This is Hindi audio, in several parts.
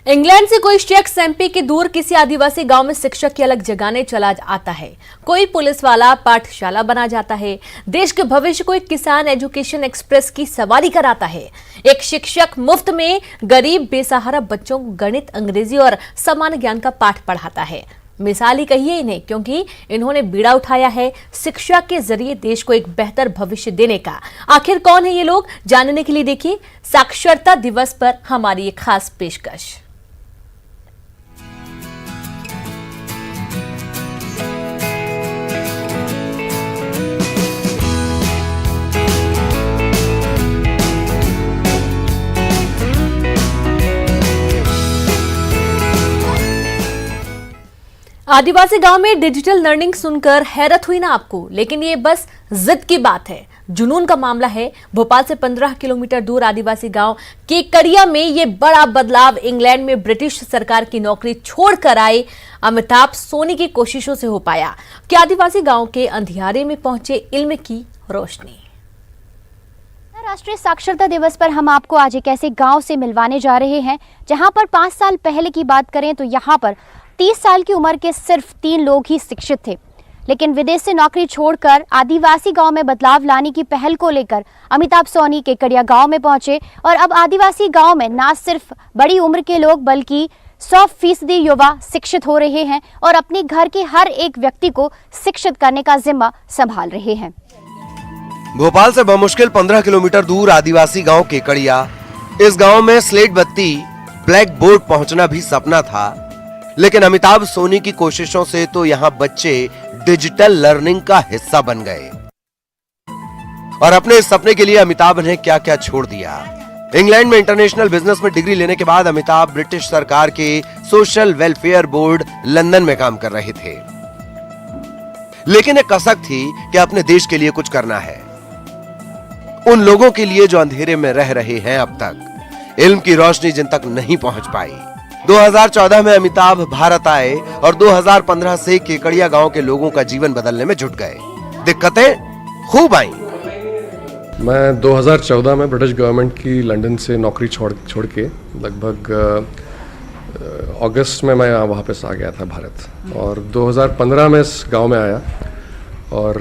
इंग्लैंड से कोई शख्स एमपी के दूर किसी आदिवासी गांव में शिक्षक की अलग जगाने चला आता है। कोई पुलिस वाला पाठशाला बना जाता है। देश के भविष्य को एक किसान एजुकेशन एक्सप्रेस की सवारी कराता है। एक शिक्षक मुफ्त में गरीब बेसहारा बच्चों को गणित, अंग्रेजी और सामान्य ज्ञान का पाठ पढ़ाता है। मिसाल ही कहिए इन्हें, क्योंकि इन्होंने बीड़ा उठाया है शिक्षा के जरिए देश को एक बेहतर भविष्य देने का। आखिर कौन है ये लोग, जानने के लिए देखिए साक्षरता दिवस पर हमारी ये खास पेशकश। आदिवासी गांव में डिजिटल लर्निंग सुनकर हैरत हुई ना आपको, लेकिन ये बस जिद की बात है, जुनून का मामला है। भोपाल से 15 किलोमीटर दूर आदिवासी गांव केकड़िया में ये बड़ा बदलाव इंग्लैंड में ब्रिटिश सरकार की नौकरी छोड़कर आए अमिताभ सोनी की कोशिशों से हो पाया कि आदिवासी गांव के अंधियारे में पहुंचे इल्म की रोशनी। राष्ट्रीय साक्षरता दिवस पर हम आपको आज एक ऐसे गांव से मिलवाने जा रहे हैं जहां पर 5 साल पहले की बात करें तो यहां पर 30 साल की उम्र के सिर्फ 3 लोग ही शिक्षित थे। लेकिन विदेश से नौकरी छोड़कर आदिवासी गांव में बदलाव लाने की पहल को लेकर अमिताभ सोनी केकड़िया गांव में पहुंचे और अब आदिवासी गांव में न सिर्फ बड़ी उम्र के लोग बल्कि 100% युवा शिक्षित हो रहे हैं और अपने घर के हर एक व्यक्ति को शिक्षित करने का जिम्मा संभाल रहे हैं। भोपाल से बमुश्किल 15 किलोमीटर दूर आदिवासी गांव केकड़िया। इस गांव में स्लेट बत्ती, ब्लैक बोर्ड पहुंचना भी सपना था, लेकिन अमिताभ सोनी की कोशिशों से तो यहां बच्चे डिजिटल लर्निंग का हिस्सा बन गए। और अपने इस सपने के लिए अमिताभ ने क्या क्या छोड़ दिया। इंग्लैंड में इंटरनेशनल बिजनेस में डिग्री लेने के बाद अमिताभ ब्रिटिश सरकार के सोशल वेलफेयर बोर्ड लंदन में काम कर रहे थे, लेकिन एक कसक थी कि अपने देश के लिए कुछ करना है, उन लोगों के लिए जो अंधेरे में रह रहे हैं, अब तक इल्म की रोशनी जिन तक नहीं पहुंच पाई। 2014 में अमिताभ भारत आए और 2015 से केकड़िया गांव के लोगों का जीवन बदलने में जुट गए। दिक्कतें खूब आई। मैं 2014 में ब्रिटिश गवर्नमेंट की लंदन से नौकरी छोड़ के लगभग अगस्त में मैं वापस आ गया था भारत, और 2015 में इस गांव में आया और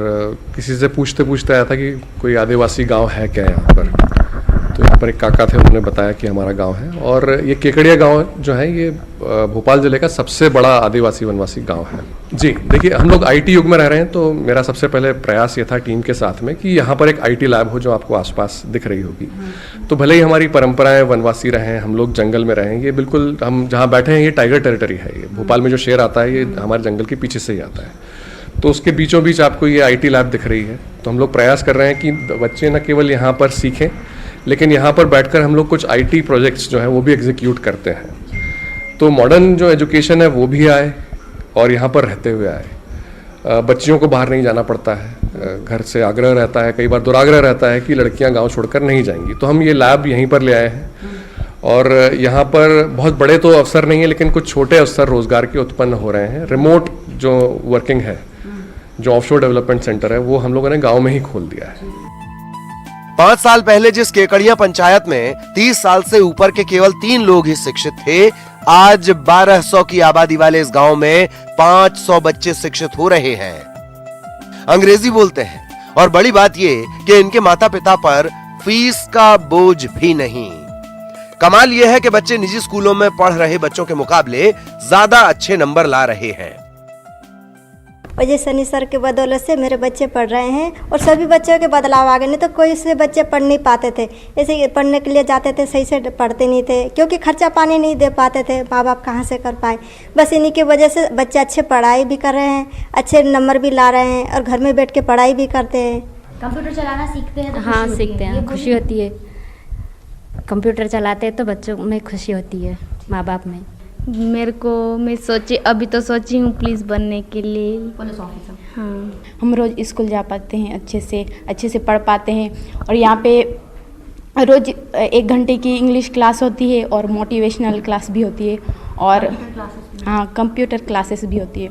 किसी से पूछते पूछते आया था कि कोई आदिवासी गांव है क्या यहाँ पर। तो यहाँ पर एक काका थे, उन्होंने बताया कि हमारा गांव है, और ये केकड़िया गांव जो है ये भोपाल जिले का सबसे बड़ा आदिवासी वनवासी गांव है। जी देखिए, हम लोग आईटी युग में रह रहे हैं, तो मेरा सबसे पहले प्रयास ये था टीम के साथ में कि यहाँ पर एक आईटी लैब हो जो आपको आसपास दिख रही होगी। तो भले ही हमारी परंपराएं वनवासी रहे, हम लोग जंगल में रहें, ये बिल्कुल हम जहाँ बैठे हैं ये टाइगर टेरिटरी है। ये भोपाल में जो शेर आता है ये हमारे जंगल के पीछे से ही आता है, तो उसके बीचों बीच आपको ये आईटी लैब दिख रही है। तो हम लोग प्रयास कर रहे हैं कि बच्चे न केवल यहाँ पर सीखें, लेकिन यहाँ पर बैठकर हम लोग कुछ आईटी प्रोजेक्ट्स जो हैं वो भी एग्जीक्यूट करते हैं। तो मॉडर्न जो एजुकेशन है वो भी आए और यहाँ पर रहते हुए आए। बच्चियों को बाहर नहीं जाना पड़ता है, घर से आग्रह रहता है, कई बार दुराग्रह रहता है कि लड़कियाँ गाँव छोड़कर नहीं जाएंगी। तो हम ये लैब यहीं पर ले आए हैं और यहाँ पर बहुत बड़े तो अवसर नहीं है, लेकिन कुछ छोटे अवसर रोजगार के उत्पन्न हो रहे हैं। रिमोट जो वर्किंग है, जो ऑफशोर डेवलपमेंट सेंटर है, वो हम लोगों ने गांव में ही खोल दिया है। 5 साल पहले जिस केकड़िया पंचायत में 30 साल से ऊपर के केवल 3 लोग ही शिक्षित थे, आज 1200 की आबादी वाले इस गांव में 500 बच्चे शिक्षित हो रहे हैं, अंग्रेजी बोलते हैं, और बड़ी बात ये कि इनके माता पिता पर फीस का बोझ भी नहीं। कमाल यह है कि बच्चे निजी स्कूलों में पढ़ रहे बच्चों के मुकाबले ज्यादा अच्छे नंबर ला रहे हैं। और ये सनी सर के बदौलत से मेरे बच्चे पढ़ रहे हैं और सभी बच्चों के बदलाव आ गए। नहीं तो कोई से बच्चे पढ़ नहीं पाते थे, ऐसे पढ़ने के लिए जाते थे, सही से पढ़ते नहीं थे, क्योंकि खर्चा पानी नहीं दे पाते थे, माँ बाप कहाँ से कर पाए। बस इन्हीं की वजह से बच्चे अच्छे पढ़ाई भी कर रहे हैं, अच्छे नंबर भी ला रहे हैं और घर में बैठ के पढ़ाई भी करते हैं। कंप्यूटर चलाना सीखते हैं तो हाँ सीखते हैं, खुशी होती है। कंप्यूटर चलाते हैं तो बच्चों में खुशी होती है, माँ बाप में। मैं अभी तो सोची हूँ पुलिस बनने के लिए, पुलिस ऑफिसर। हाँ, हम रोज स्कूल जा पाते हैं, अच्छे से पढ़ पाते हैं, और यहाँ पे रोज 1 घंटे की इंग्लिश क्लास होती है और मोटिवेशनल क्लास भी होती है, और हाँ कंप्यूटर क्लासेस भी होती है।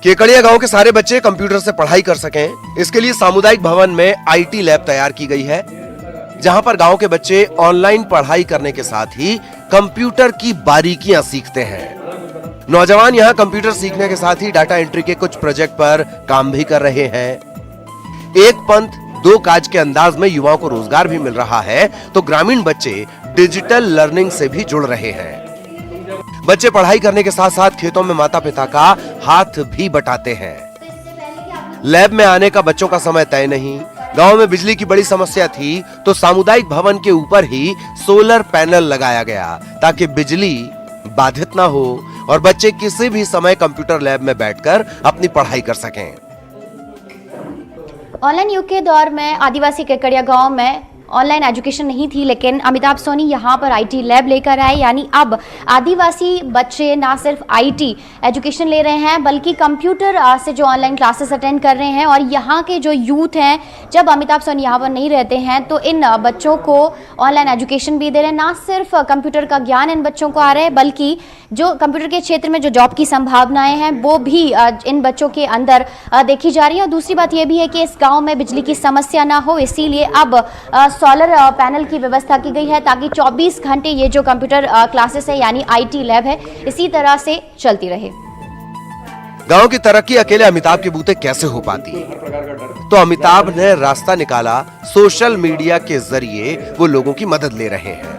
केकड़िया गांव के सारे बच्चे कंप्यूटर से पढ़ाई कर सकें, इसके लिए सामुदायिक भवन में आईटी लैब तैयार की गई है। जहां पर गांव के बच्चे ऑनलाइन पढ़ाई करने के साथ ही कंप्यूटर की बारीकियां सीखते हैं। नौजवान यहां कंप्यूटर सीखने के साथ ही डाटा एंट्री के कुछ प्रोजेक्ट पर काम भी कर रहे हैं। एक पंथ दो काज के अंदाज में युवाओं को रोजगार भी मिल रहा है, तो ग्रामीण बच्चे डिजिटल लर्निंग से भी जुड़ रहे हैं। बच्चे पढ़ाई करने के साथ साथ खेतों में माता पिता का हाथ भी बटाते हैं। लैब में आने का बच्चों का समय तय नहीं। गांव में बिजली की बड़ी समस्या थी, तो सामुदायिक भवन के ऊपर ही सोलर पैनल लगाया गया ताकि बिजली बाधित ना हो और बच्चे किसी भी समय कंप्यूटर लैब में बैठकर अपनी पढ़ाई कर सकें। ऑनलाइन युग के दौर में आदिवासी केकड़िया गांव में ऑनलाइन एजुकेशन नहीं थी, लेकिन अमिताभ सोनी यहाँ पर आईटी लैब लेकर आए। यानी अब आदिवासी बच्चे ना सिर्फ आईटी एजुकेशन ले रहे हैं, बल्कि कंप्यूटर से जो ऑनलाइन क्लासेस अटेंड कर रहे हैं। और यहाँ के जो यूथ हैं, जब अमिताभ सोनी यहाँ पर नहीं रहते हैं तो इन बच्चों को ऑनलाइन एजुकेशन भी दे रहे हैं। ना सिर्फ कंप्यूटर का ज्ञान इन बच्चों को आ रहा है, बल्कि जो कंप्यूटर के क्षेत्र में जो जॉब की संभावनाएं हैं वो भी इन बच्चों के अंदर देखी जा रही है। और दूसरी बात यह भी है कि इस गाँव में बिजली की समस्या ना हो, इसीलिए अब सोलर पैनल की व्यवस्था की गई है ताकि 24 घंटे ये जो कंप्यूटर क्लासेस है यानी आईटी लैब है इसी तरह से चलती रहे। गांव की तरक्की अकेले अमिताभ के बूते कैसे हो पाती है? तो अमिताभ ने रास्ता निकाला। सोशल मीडिया के जरिए वो लोगों की मदद ले रहे हैं।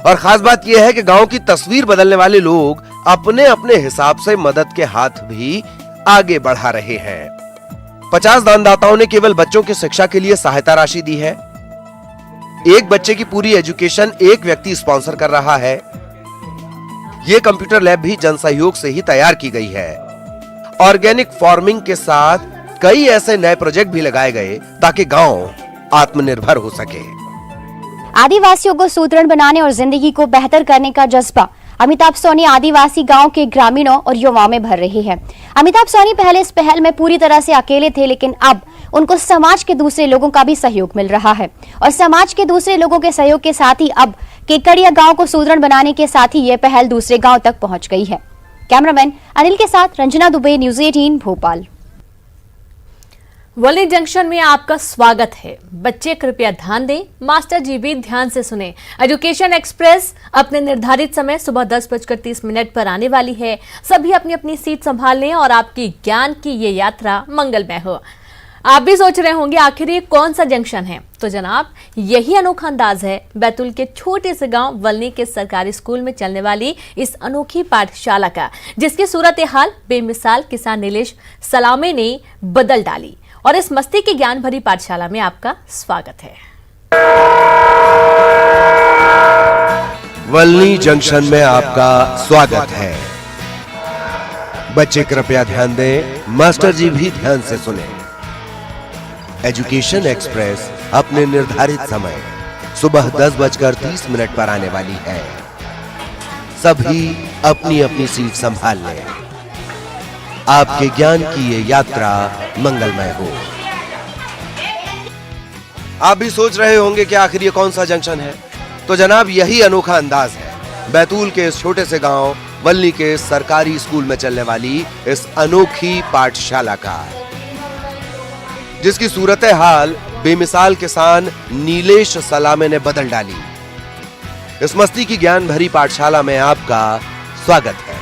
और खास बात यह है कि गांव की तस्वीर बदलने वाले लोग अपने अपने हिसाब से मदद के हाथ भी आगे बढ़ा रहे हैं। 50 दानदाताओं ने केवल बच्चों की शिक्षा के लिए सहायता राशि दी है। एक बच्चे की पूरी एजुकेशन एक व्यक्ति स्पॉन्सर कर रहा है। यह कंप्यूटर लैब भी जन सहयोग से ही तैयार की गई है। ऑर्गेनिक फार्मिंग के साथ कई ऐसे नए प्रोजेक्ट भी लगाए गए ताकि गांव आत्मनिर्भर हो सके। आदिवासियों को सुदृढ़ बनाने और जिंदगी को बेहतर करने का जज्बा अमिताभ सोनी आदिवासी गांव के ग्रामीणों और युवाओं में भर रही है। अमिताभ सोनी पहले इस पहल में पूरी तरह से अकेले थे, लेकिन अब उनको समाज के दूसरे लोगों का भी सहयोग मिल रहा है। और समाज के दूसरे लोगों के सहयोग के साथ ही अब केकड़िया गांव को सुदृढ़ बनाने के साथ ही यह पहल दूसरे गांव तक पहुंच गई है। कैमरामैन अनिल के साथ रंजना दुबे, न्यूज़ 18 भोपाल। वल्ली जंक्शन में आपका स्वागत है। बच्चे कृपया ध्यान दें, मास्टर जी भी ध्यान से सुने। एजुकेशन एक्सप्रेस अपने निर्धारित समय सुबह 10:30 पर आने वाली है। सभी अपनी अपनी सीट संभाल लें और आपकी ज्ञान की ये यात्रा मंगलमय हो। आप भी सोच रहे होंगे आखिर ये कौन सा जंक्शन है? तो जनाब, यही अनोखा अंदाज है बैतूल के छोटे से गांव वल्ली के सरकारी स्कूल में चलने वाली इस अनोखी पाठशाला का, जिसकी सूरत हाल बेमिसाल किसान नीलेश सलामे ने बदल डाली। और इस मस्ती की ज्ञान भरी पाठशाला में आपका स्वागत है। वल्ली जंक्शन में आपका स्वागत है। बच्चे कृपया ध्यान दें, मास्टर जी भी ध्यान से सुने। एजुकेशन एक्सप्रेस अपने निर्धारित समय सुबह 10:30 पर आने वाली है। सभी अपनी अपनी सीट संभाल लें। आपके ज्ञान की ये यात्रा मंगलमय हो। आप भी सोच रहे होंगे कि आखिर ये कौन सा जंक्शन है? तो जनाब, यही अनोखा अंदाज है बैतूल के इस छोटे से गांव वल्ली के सरकारी स्कूल में चलने वाली इस अनोखी पाठशाला का, जिसकी सूरत हाल बेमिसाल किसान नीलेश सलामे ने बदल डाली। इस मस्ती की ज्ञान भरी पाठशाला में आपका स्वागत है।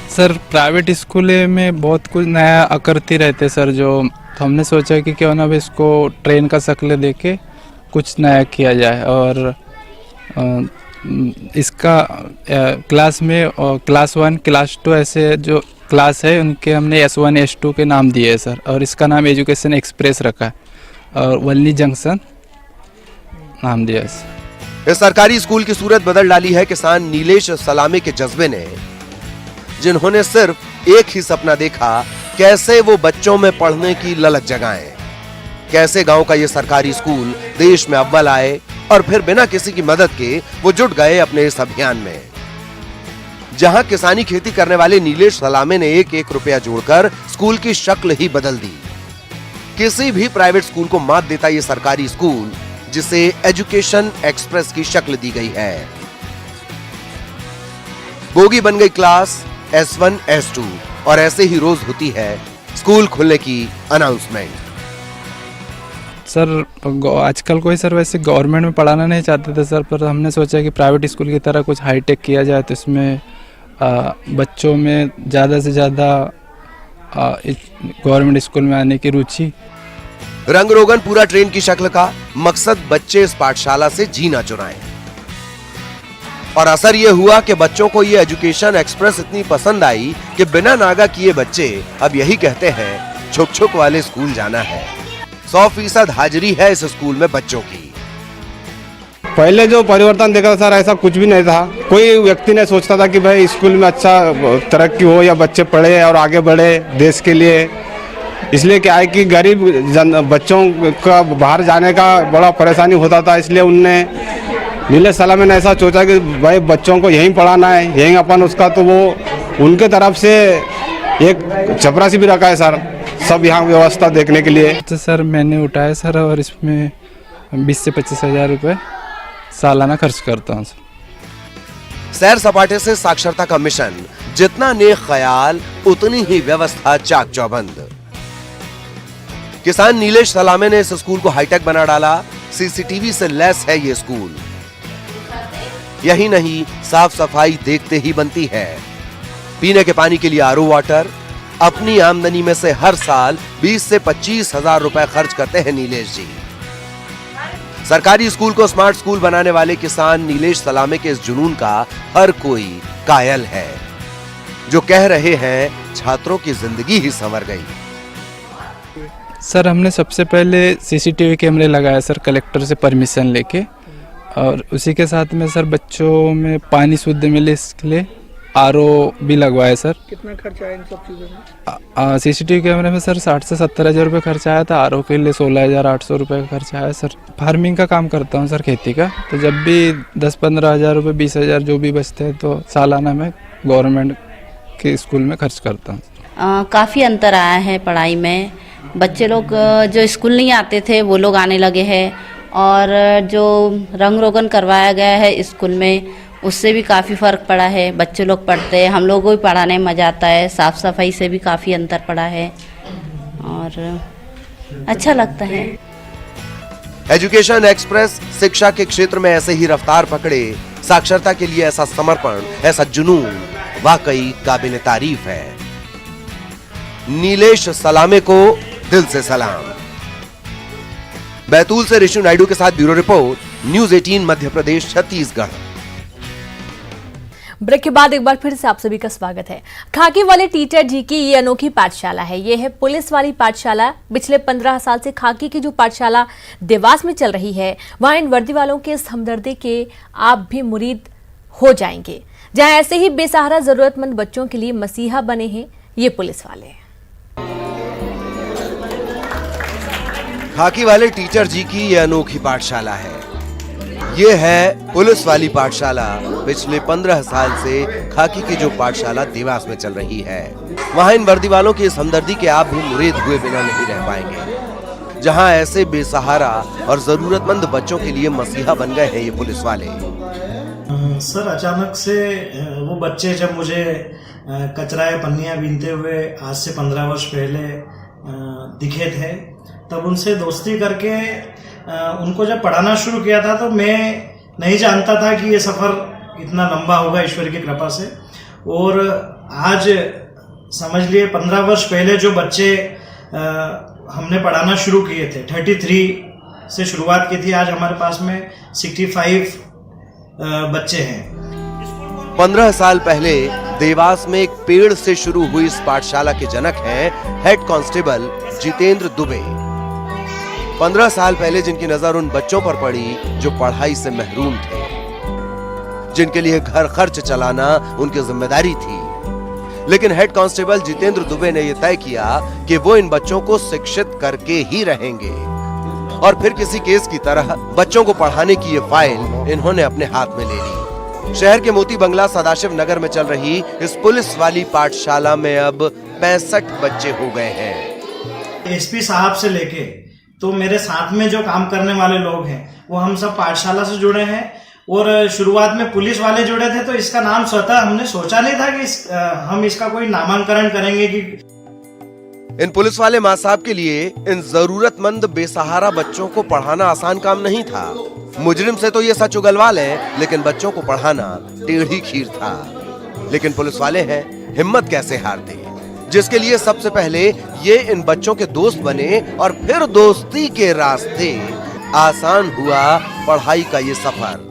सर, प्राइवेट स्कूल में बहुत कुछ नया करते रहते सर, जो तो हमने सोचा कि क्यों ना भी इसको ट्रेन का शक्ल देके कुछ नया किया जाए। और इसका क्लास में क्लास 1 क्लास 2 ऐसे जो क्लास है उनके हमने S1 S2 के नाम दिए है सर। और इसका नाम एजुकेशन एक्सप्रेस रखा है और वल्ली जंक्शन नाम दिया है। इस सरकारी स्कूल की सूरत बदल डाली है किसान नीलेश सलामे के जज्बे ने, जिन्होंने सिर्फ एक ही सपना देखा, कैसे वो बच्चों में पढ़ने की ललक जगाएं, कैसे गांव का ये सरकारी स्कूल देश में अव्वल आए। और फिर बिना किसी की मदद के वो जुट गए अपने इस अभियान में। जहां किसानी खेती करने वाले नीलेश सलामे ने 1-1 रुपया जोड़कर स्कूल की शक्ल ही बदल दी। किसी भी प्राइवेट स्कूल को मात देता ये सरकारी स्कूल, जिसे एजुकेशन एक्सप्रेस की शक्ल दी गई है। बोगी बन गई क्लास S1 S2 और ऐसे ही रोज होती है स्कूल खुलने की अनाउंसमेंट। सर आजकल कोई सर वैसे गवर्नमेंट में पढ़ाना नहीं चाहते थे सर, पर हमने सोचा कि प्राइवेट स्कूल की तरह कुछ हाईटेक किया जाए तो इसमें बच्चों में ज़्यादा से ज़्यादा गवर्नमेंट स्कूल में आने की रुचि। रंग रोगन पूरा ट्रेन की शक्ल का, मकसद बच्चे इस पाठशाला से जीना चुराएं। और असर यह हुआ कि बच्चों को ये एजुकेशन एक्सप्रेस इतनी पसंद आई कि बिना नागा किए बच्चे अब यही कहते हैं छुक छुक वाले स्कूल जाना है। 100% हाजिरी है इस स्कूल में बच्चों की। पहले जो परिवर्तन देखा सर, ऐसा कुछ भी नहीं था। कोई व्यक्ति नहीं सोचता था कि भाई स्कूल में अच्छा तरक्की हो या बच्चे पढ़े और आगे बढ़े देश के लिए। इसलिए क्या है कि गरीब बच्चों का बाहर जाने का बड़ा परेशानी होता था, इसलिए उनने नीलेश सलामे ने ऐसा सोचा कि भाई बच्चों को यहीं पढ़ाना है, यहीं अपन उसका, तो वो उनके तरफ से एक चपरासी भी रखा है सर, सब यहाँ व्यवस्था देखने के लिए। तो सर मैंने उठाया सर, और इसमें 20 से 25 हज़ार रुपये सालाना खर्च करता हूँ सर। सैर सपाटे से साक्षरता का मिशन, जितना नेक ख्याल उतनी ही व्यवस्था चाक चौबंद। किसान नीलेश सलामे ने इस स्कूल को हाईटेक बना डाला। सीसीटीवी से लैस है ये स्कूल। यही नहीं, साफ सफाई देखते ही बनती है। पीने के पानी के लिए आरओ वाटर। अपनी आमदनी में से हर साल 20 से 25 हजार रुपए खर्च करते हैं नीलेश जी। सरकारी स्कूल को स्मार्ट स्कूल बनाने वाले किसान नीलेश सलामे के इस जुनून का हर कोई कायल है, जो कह रहे हैं छात्रों की जिंदगी ही संवर गई। सर हमने सबसे पहले सीसीटीवी कैमरे लगाए सर, कलेक्टर से परमिशन लेके, और उसी के साथ में सर बच्चों में पानी शुद्ध मिले इसके लिए आरओ भी लगवाया सर। कितना खर्चा आया इन सब चीज़ों में? सीसीटीवी कैमरे में सर 60 से 70 हज़ार रुपये खर्चा आया था। आरओ के लिए 16,800 रुपये का खर्चा आया सर। फार्मिंग का काम करता हूँ सर, खेती का, तो जब भी 10-15 हज़ार रुपये, 20 हज़ार जो भी बचते हैं तो सालाना मैं गवर्नमेंट के स्कूल में खर्च करता हूँ। काफ़ी अंतर आया है पढ़ाई में। बच्चे लोग जो स्कूल नहीं आते थे वो लोग आने लगे हैं, और जो रंग रोगन करवाया गया है स्कूल में उससे भी काफ़ी फ़र्क पड़ा है। बच्चे लोग पढ़ते हैं, हम लोगों को भी पढ़ाने में मज़ा आता है। साफ़ सफाई से भी काफ़ी अंतर पड़ा है और अच्छा लगता है। एजुकेशन एक्सप्रेस शिक्षा के क्षेत्र में ऐसे ही रफ्तार पकड़े, साक्षरता के लिए ऐसा समर्पण, ऐसा जुनून वाकई काबिल तारीफ है। नीलेश सलामे को दिल से सलाम। बैतूल से ऋषि नायडू के साथ bureau report, news 18 Madhya Pradesh, Chhattisgarh. Break के बाद एक बार फिर से आप सभी का स्वागत है। खाकी वाले टीचर जी की ये अनोखी पाठशाला है। ये है पुलिस वाली पाठशाला। पिछले 15 साल से खाकी की जो पाठशाला देवास में चल रही है, वहां इन वर्दी वालों के इस हमदर्दी के आप भी मुरीद हो जाएंगे। जहां ऐसे ही बेसहारा जरूरतमंद बच्चों के लिए मसीहा बने हैं ये पुलिस वाले। खाकी वाले टीचर जी की ये अनोखी पाठशाला है। ये है पुलिस वाली पाठशाला। पिछले 15 साल से खाकी की जो पाठशाला देवास में चल रही है, वहां इन वर्दी वालों की इस हमदर्दी के आप भी मुरीद हुए बिना नहीं रह पाएंगे। जहां ऐसे बेसहारा और जरूरतमंद बच्चों के लिए मसीहा बन गए हैं ये पुलिस वाले। सर अचानक से वो बच्चे जब मुझे कचरा या पन्नियां बीनते हुए आज से 15 वर्ष पहले दिखे थे, तब उनसे दोस्ती करके उनको जब पढ़ाना शुरू किया था, तो मैं नहीं जानता था कि ये सफ़र इतना लंबा होगा ईश्वर की कृपा से। और आज समझ लिए 15 वर्ष पहले जो बच्चे हमने पढ़ाना शुरू किए थे, 33 से शुरुआत की थी, आज हमारे पास में 65 बच्चे हैं। 15 साल पहले देवास में एक पेड़ से शुरू हुई इस पाठशाला के जनक हैं हेड कांस्टेबल जितेंद्र दुबे। 15 साल पहले जिनकी नजर उन बच्चों पर पड़ी जो पढ़ाई से महरूम थे, जिनके लिए घर खर्च चलाना उनकी जिम्मेदारी थी। लेकिन हेड कांस्टेबल जितेंद्र दुबे ने यह तय किया कि वो इन बच्चों को शिक्षित करके ही रहेंगे। और फिर किसी केस की तरह बच्चों को पढ़ाने की ये फाइल इन्होंने अपने हाथ में ले ली। शहर के मोती बंगला सदाशिव नगर में चल रही इस पुलिस वाली पाठशाला में अब 65 बच्चे हो गए हैं। एसपी साहब से लेके तो मेरे साथ में जो काम करने वाले लोग हैं, वो हम सब पाठशाला से जुड़े हैं। और शुरुआत में पुलिस वाले जुड़े थे, तो इसका नाम स्वतः हमने सोचा नहीं था कि हम इसका कोई नामांकन करेंगे। कि इन पुलिस वाले माँ साहब के लिए इन जरूरतमंद बेसहारा बच्चों को पढ़ाना आसान काम नहीं था। मुजरिम से तो ये सच उगलवा लें, लेकिन बच्चों को पढ़ाना टेढ़ी खीर था। लेकिन पुलिस वाले हैं, हिम्मत कैसे हारते, जिसके लिए सबसे पहले ये इन बच्चों के दोस्त बने और फिर दोस्ती के रास्ते आसान हुआ पढ़ाई का ये सफर।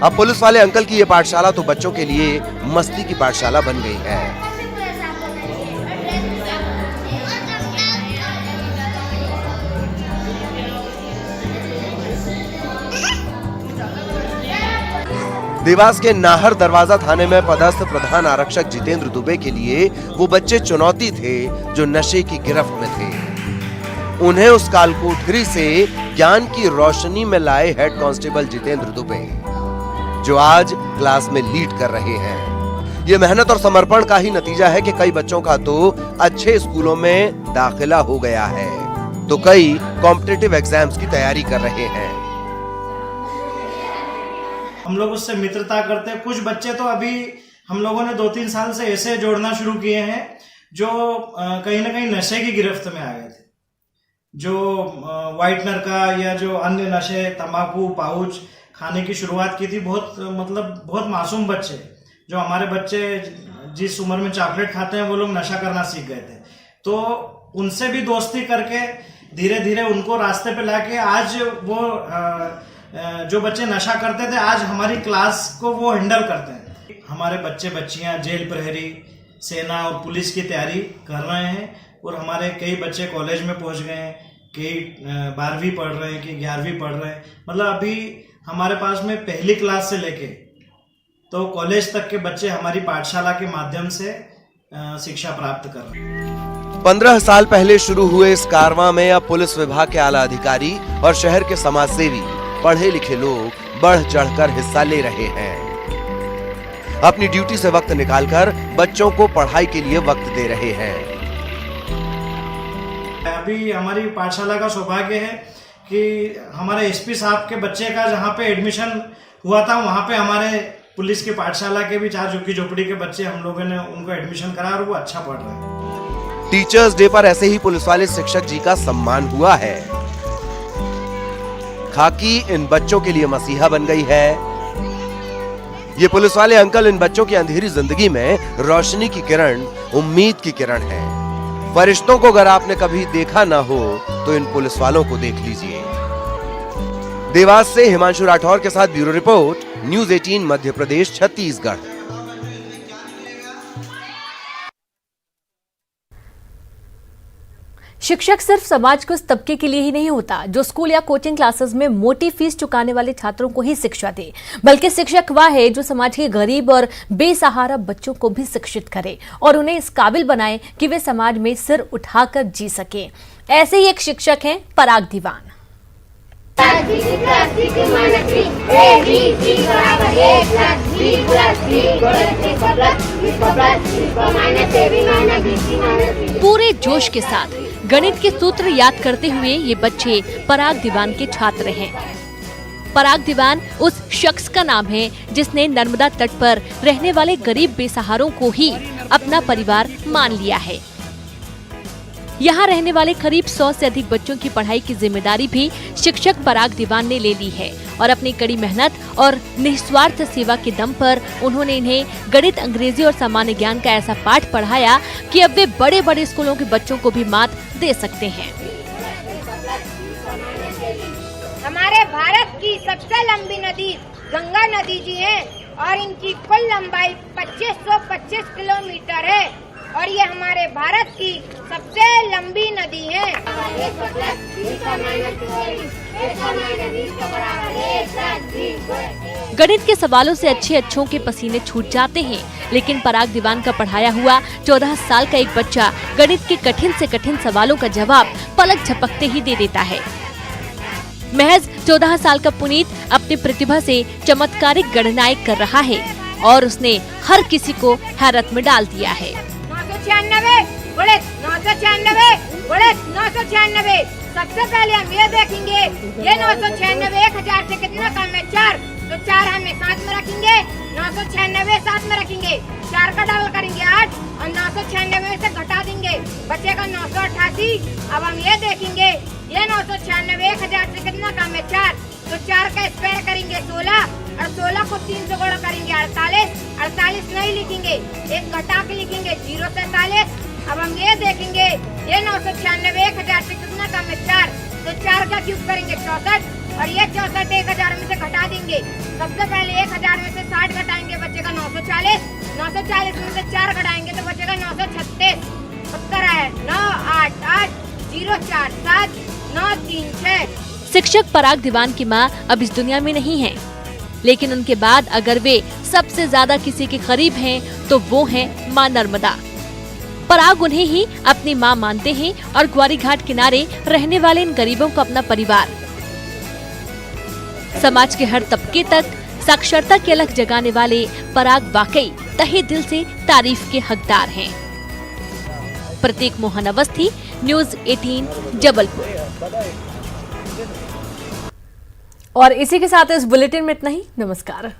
अब पुलिस वाले अंकल की ये पाठशाला तो बच्चों के लिए मस्ती की पाठशाला बन गई है। देवास के नाहर दरवाजा थाने में पदस्थ प्रधान आरक्षक जितेंद्र दुबे के लिए वो बच्चे चुनौती थे जो नशे की गिरफ्त में थे। उन्हें उस कालकोठरी से ज्ञान की रोशनी में लाए हेड कांस्टेबल जितेंद्र दुबे, जो आज क्लास में लीड कर रहे हैं। ये मेहनत और समर्पण का ही नतीजा है कि कई बच्चों का तो अच्छे स्कूलों में दाखिला हो गया है, तो कई कॉम्पिटिटिव एग्जाम्स की तैयारी कर रहे हैं। हम लोग उससे मित्रता करते हैं। कुछ बच्चे तो अभी हम लोगों ने 2-3 साल से ऐसे जोड़ना शुरू किए हैं जो कहीं ना कहीं नशे की गिरफ्त में आ गए थे, जो व्हाइटनर का या जो अन्य नशे, तंबाकू, पाउच खाने की शुरुआत की थी। बहुत मासूम बच्चे, जो हमारे बच्चे जिस उम्र में चॉकलेट खाते हैं वो लोग नशा करना सीख गए थे। तो उनसे भी दोस्ती करके धीरे धीरे उनको रास्ते पे लाके आज वो जो बच्चे नशा करते थे आज हमारी क्लास को वो हैंडल करते हैं। हमारे बच्चे बच्चियां जेल प्रहरी, सेना और पुलिस की तैयारी कर रहे हैं और हमारे कई बच्चे कॉलेज में पहुंच गए हैं, कई 12वीं पढ़ रहे हैं, कई 11वीं पढ़ रहे हैं। मतलब अभी हमारे पास में पहली क्लास से लेके तो कॉलेज तक के बच्चे हमारी पाठशाला के माध्यम से शिक्षा प्राप्त कर रहे हैं। 15 साल पहले शुरू हुए इस कारवां में अब पुलिस विभाग के आला अधिकारी और शहर के समाजसेवी, पढ़े लिखे लोग बढ़ चढ़कर हिस्सा ले रहे हैं। अपनी ड्यूटी से वक्त निकालकर बच्चों को पढ़ाई के लिए वक्त दे रहे हैं। अभी हमारी पाठशाला का सौभाग्य है कि हमारे एसपी साहब के बच्चे का जहाँ पे एडमिशन हुआ था वहाँ पे हमारे पुलिस की पाठशाला के भी 4 झुग्गी झोपड़ी के बच्चे हम लोगों ने उनको एडमिशन कराया और वो अच्छा पढ़ रहे हैं। टीचर्स डे पर ऐसे ही पुलिस वाले शिक्षक जी का सम्मान हुआ है। खाकी इन बच्चों के लिए मसीहा बन गई है। ये पुलिस वाले अंकल इन बच्चों की अंधेरी जिंदगी में रोशनी की किरण, उम्मीद की किरण है। फरिश्तों को अगर आपने कभी देखा ना हो तो इन पुलिस वालों को देख लीजिए। देवास से हिमांशु राठौर के साथ bureau report, news 18 Madhya Pradesh, Chhattisgarh. शिक्षक सिर्फ समाज के उस तबके के लिए ही नहीं होता जो स्कूल या कोचिंग क्लासेस में मोटी फीस चुकाने वाले छात्रों को ही शिक्षा दे, बल्कि शिक्षक वह है जो समाज के गरीब और बेसहारा बच्चों को भी शिक्षित करे और उन्हें इस काबिल बनाए कि वे समाज में सिर उठाकर जी सके। ऐसे ही एक शिक्षक हैं पराग दीवान। पूरे जोश के साथ गणित के सूत्र याद करते हुए ये बच्चे पराग दीवान के छात्र हैं। पराग दीवान उस शख्स का नाम है जिसने नर्मदा तट पर रहने वाले गरीब बेसहारों को ही अपना परिवार मान लिया है। यहाँ रहने वाले करीब 100 से अधिक बच्चों की पढ़ाई की जिम्मेदारी भी शिक्षक पराग दीवान ने ले ली है और अपनी कड़ी मेहनत और निस्वार्थ सेवा के दम पर उन्होंने इन्हें गणित, अंग्रेजी और सामान्य ज्ञान का ऐसा पाठ पढ़ाया कि अब वे बड़े बड़े स्कूलों के बच्चों को भी मात दे सकते हैं। हमारे भारत की सबसे लंबी नदी गंगा नदी जी है और इनकी कुल लंबाई 2525 किलोमीटर है और ये हमारे भारत की सबसे लंबी नदी है। गणित के सवालों से अच्छों के पसीने छूट जाते हैं, लेकिन पराग दीवान का पढ़ाया हुआ 14 साल का एक बच्चा गणित के कठिन से कठिन सवालों का जवाब पलक झपकते ही दे देता है। महज 14 साल का पुनीत अपनी प्रतिभा से चमत्कारिक गणनाएं कर रहा है और उसने हर किसी को हैरत में डाल दिया है। 996 सबसे पहले हम ये देखेंगे ये 996 1000 से कितना कम है 4, तो 4 हमें साथ में रखेंगे, 996 साथ में रखेंगे, 4 का डबल करेंगे 8 और 996 से घटा देंगे बच्चे का 988। अब हम ये देखेंगे ये 996 1000 से कितना कम है 4, तो 4 का स्क्वायर करेंगे 16 और 16 को 3 से गुणा करेंगे 48। 48 नहीं लिखेंगे, एक घटा के लिखेंगे 0 से 47। अब हम ये देखेंगे ये 996 1000 से कितना कम है 4, तो 4 का क्यूब करेंगे 64 और ये 64 1000 में से घटा देंगे। सबसे पहले 1000 में से 60 घटाएंगे, बचेगा 940। 940 में से 4 घटाएंगे तो बचेगा 936। उत्तर है 9880479336। शिक्षक पराग दीवान की मां अब इस दुनिया में नहीं है, लेकिन उनके बाद अगर वे सबसे ज्यादा किसी के करीब हैं तो वो हैं मां नर्मदा। पराग उन्हें ही अपनी मां मानते हैं और ग्वारी घाट किनारे रहने वाले इन गरीबों को अपना परिवार। समाज के हर तबके तक साक्षरता की अलख जगाने वाले पराग वाकई तहे दिल से तारीफ के हकदार हैं। प्रतीक मोहन अवस्थी, न्यूज़ 18 जबलपुर। और इसी के साथ इस बुलेटिन में इतना ही। नमस्कार।